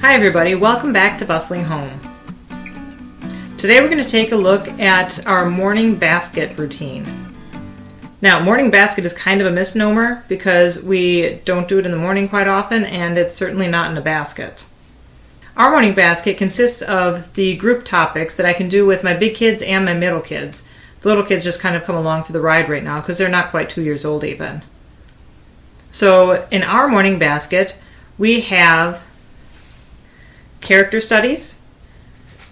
Hi everybody, welcome back to Bustling Home. Today we're going to take a look at our morning basket routine. Now, morning basket is kind of a misnomer because we don't do it in the morning quite often, and it's certainly not in a basket. Our morning basket consists of the group topics that I can do with my big kids and my middle kids. The little kids just kind of come along for the ride right now because they're not quite 2 years old even. So in our morning basket, we have character studies,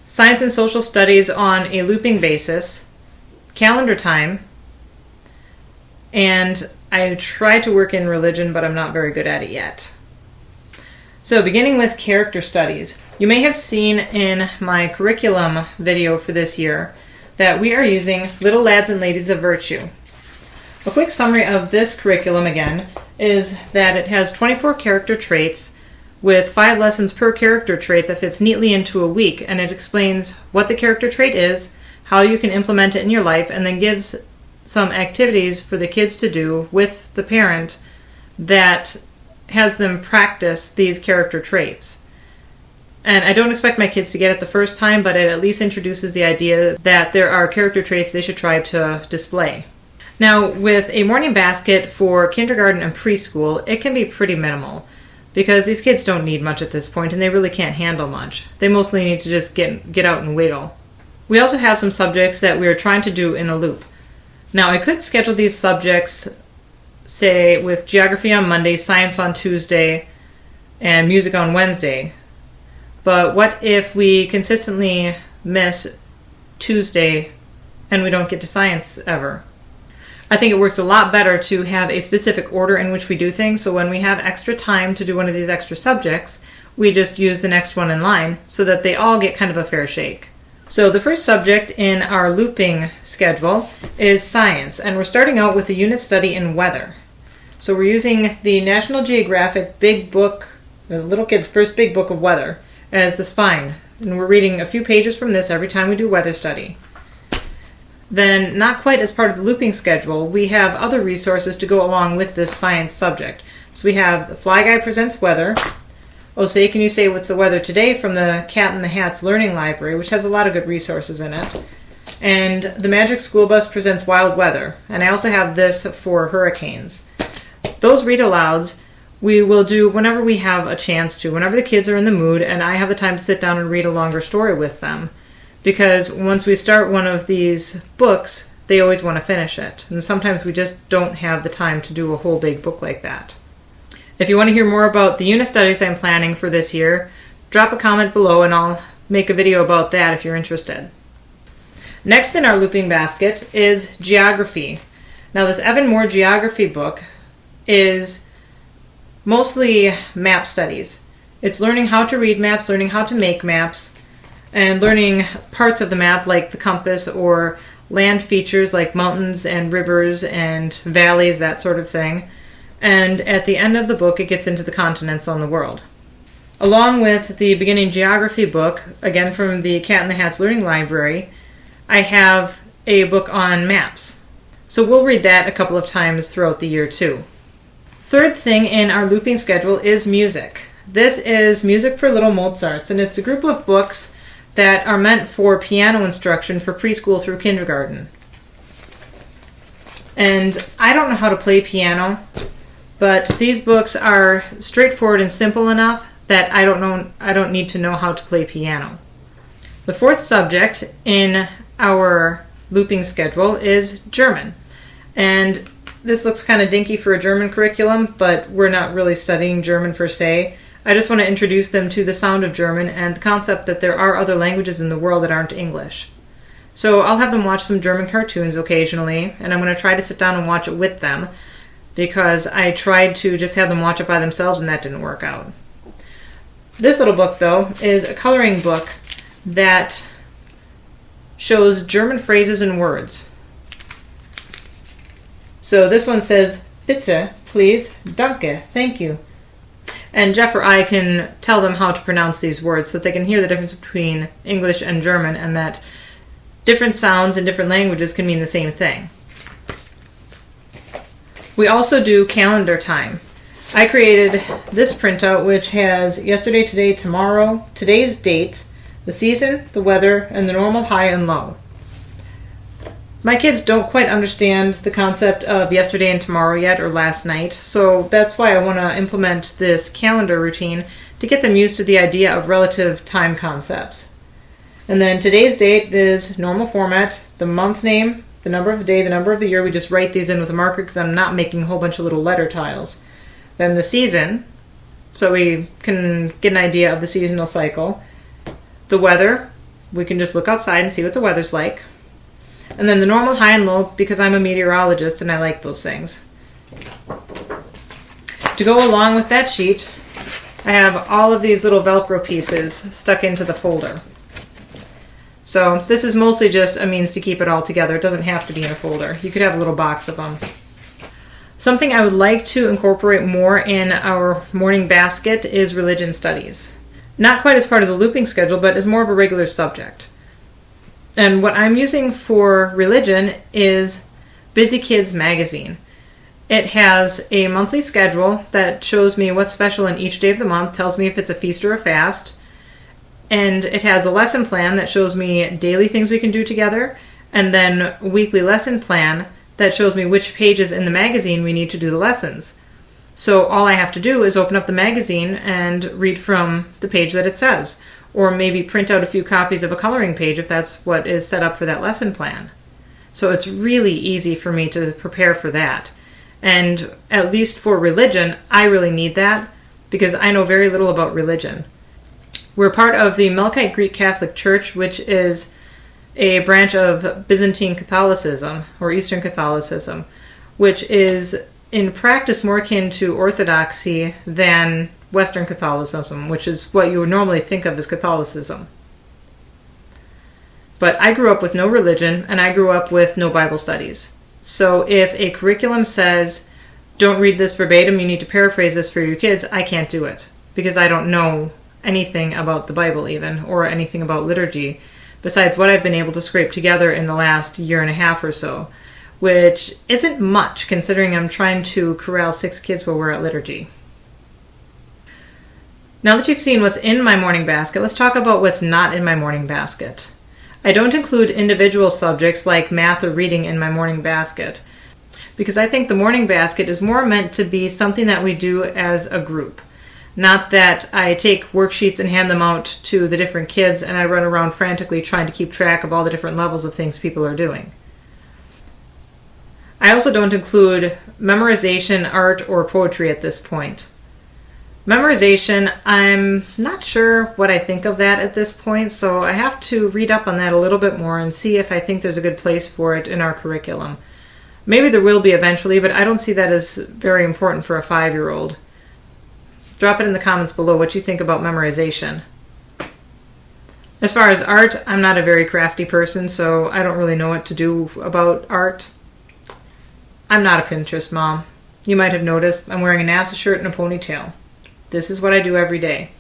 science and social studies on a looping basis, calendar time, and I try to work in religion, but I'm not very good at it yet. So beginning with character studies, you may have seen in my curriculum video for this year that we are using Little Lads and Ladies of Virtue. A quick summary of this curriculum again is that it has 24 character traits with 5 lessons per character trait that fits neatly into a week, and it explains what the character trait is, how you can implement it in your life, and then gives some activities for the kids to do with the parent that has them practice these character traits. And I don't expect my kids to get it the first time, but it at least introduces the idea that there are character traits they should try to display. Now, with a morning basket for kindergarten and preschool, it can be pretty minimal, because these kids don't need much at this point and they really can't handle much. They mostly need to just get out and wiggle. We also have some subjects that we are trying to do in a loop. Now, I could schedule these subjects, say, with geography on Monday, science on Tuesday, and music on Wednesday. But what if we consistently miss Tuesday and we don't get to science ever? I think it works a lot better to have a specific order in which we do things, so when we have extra time to do one of these extra subjects, we just use the next one in line so that they all get kind of a fair shake. So the first subject in our looping schedule is science, and we're starting out with a unit study in weather. So we're using the National Geographic Big Book, the little kid's first big book of weather, as the spine, and we're reading a few pages from this every time we do weather study. Then, not quite as part of the looping schedule, we have other resources to go along with this science subject. So we have the Fly Guy Presents Weather, Oh Say Can You Say What's the Weather Today from the Cat in the Hat's Learning Library, which has a lot of good resources in it, and the Magic School Bus Presents Wild Weather, and I also have this for hurricanes. Those read-alouds we will do whenever we have a chance to, whenever the kids are in the mood and I have the time to sit down and read a longer story with them. Because once we start one of these books, they always want to finish it. And sometimes we just don't have the time to do a whole big book like that. If you want to hear more about the unit studies I'm planning for this year, drop a comment below and I'll make a video about that if you're interested. Next in our looping basket is geography. Now, this Evan Moore geography book is mostly map studies. It's learning how to read maps, learning how to make maps, and learning parts of the map like the compass or land features like mountains and rivers and valleys, that sort of thing. And at the end of the book, it gets into the continents on the world. Along with the beginning geography book, again from the Cat in the Hat's Learning Library, I have a book on maps. So we'll read that a couple of times throughout the year too. Third thing in our looping schedule is music. This is Music for Little Mozarts, and it's a group of books that are meant for piano instruction for preschool through kindergarten. And I don't know how to play piano, but these books are straightforward and simple enough that I don't need to know how to play piano. The fourth subject in our looping schedule is German. And this looks kind of dinky for a German curriculum, but we're not really studying German per se. I just want to introduce them to the sound of German and the concept that there are other languages in the world that aren't English. So I'll have them watch some German cartoons occasionally, and I'm going to try to sit down and watch it with them, because I tried to just have them watch it by themselves and that didn't work out. This little book, though, is a coloring book that shows German phrases and words. So this one says, Bitte, please, danke, thank you. And Jeff or I can tell them how to pronounce these words so that they can hear the difference between English and German, and that different sounds in different languages can mean the same thing. We also do calendar time. I created this printout which has yesterday, today, tomorrow, today's date, the season, the weather, and the normal, high, and low. My kids don't quite understand the concept of yesterday and tomorrow yet, or last night, so that's why I want to implement this calendar routine to get them used to the idea of relative time concepts. And then today's date is normal format, the month name, the number of the day, the number of the year. We just write these in with a marker because I'm not making a whole bunch of little letter tiles. Then the season, so we can get an idea of the seasonal cycle. The weather, we can just look outside and see what the weather's like. And then the normal, high, and low, because I'm a meteorologist and I like those things. To go along with that sheet, I have all of these little Velcro pieces stuck into the folder. So this is mostly just a means to keep it all together. It doesn't have to be in a folder. You could have a little box of them. Something I would like to incorporate more in our morning basket is religion studies. Not quite as part of the looping schedule, but as more of a regular subject. And what I'm using for religion is Busy Kids magazine. It has a monthly schedule that shows me what's special in each day of the month, tells me if it's a feast or a fast, and it has a lesson plan that shows me daily things we can do together, and then a weekly lesson plan that shows me which pages in the magazine we need to do the lessons. So all I have to do is open up the magazine and read from the page that it says, or maybe print out a few copies of a coloring page if that's what is set up for that lesson plan. So it's really easy for me to prepare for that. And at least for religion, I really need that because I know very little about religion. We're part of the Melkite Greek Catholic Church, which is a branch of Byzantine Catholicism, or Eastern Catholicism, which is in practice more akin to Orthodoxy than Western Catholicism, which is what you would normally think of as Catholicism. But I grew up with no religion, and I grew up with no Bible studies. So if a curriculum says, don't read this verbatim, you need to paraphrase this for your kids, I can't do it, because I don't know anything about the Bible even, or anything about liturgy, besides what I've been able to scrape together in the last year and a half or so, which isn't much considering I'm trying to corral 6 kids while we're at liturgy. Now that you've seen what's in my morning basket, let's talk about what's not in my morning basket. I don't include individual subjects like math or reading in my morning basket, because I think the morning basket is more meant to be something that we do as a group. Not that I take worksheets and hand them out to the different kids and I run around frantically trying to keep track of all the different levels of things people are doing. I also don't include memorization, art, or poetry at this point. Memorization, I'm not sure what I think of that at this point, so I have to read up on that a little bit more and see if I think there's a good place for it in our curriculum. Maybe there will be eventually, but I don't see that as very important for a 5-year-old. Drop it in the comments below what you think about memorization. As far as art, I'm not a very crafty person, so I don't really know what to do about art. I'm not a Pinterest mom. You might have noticed I'm wearing a NASA shirt and a ponytail. This is what I do every day.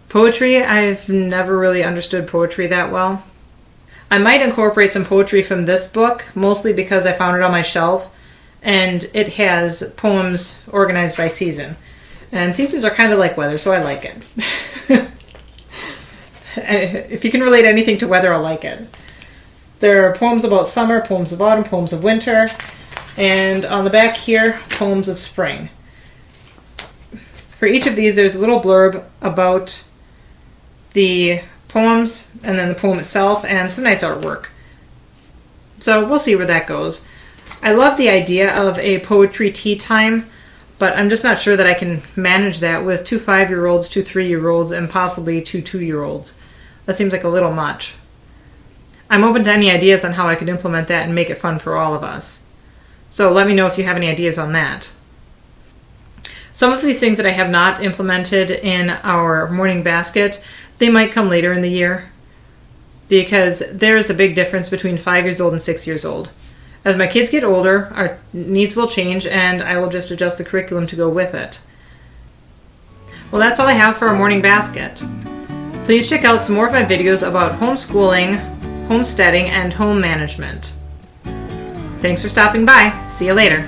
Poetry, I've never really understood poetry that well. I might incorporate some poetry from this book, mostly because I found it on my shelf, and it has poems organized by season. And seasons are kind of like weather, so I like it. If you can relate anything to weather, I like it. There are poems about summer, poems of autumn, poems of winter, and on the back here, poems of spring. For each of these, there's a little blurb about the poems, and then the poem itself, and some nice artwork. So we'll see where that goes. I love the idea of a poetry tea time, but I'm just not sure that I can manage that with 2 5-year-olds, 2 3-year-olds, and possibly 2 2-year-olds. That seems like a little much. I'm open to any ideas on how I could implement that and make it fun for all of us. So let me know if you have any ideas on that. Some of these things that I have not implemented in our morning basket, they might come later in the year, because there's a big difference between 5 years old and 6 years old. As my kids get older, our needs will change, and I will just adjust the curriculum to go with it. Well, that's all I have for our morning basket. Please check out some more of my videos about homeschooling, homesteading, and home management. Thanks for stopping by. See you later.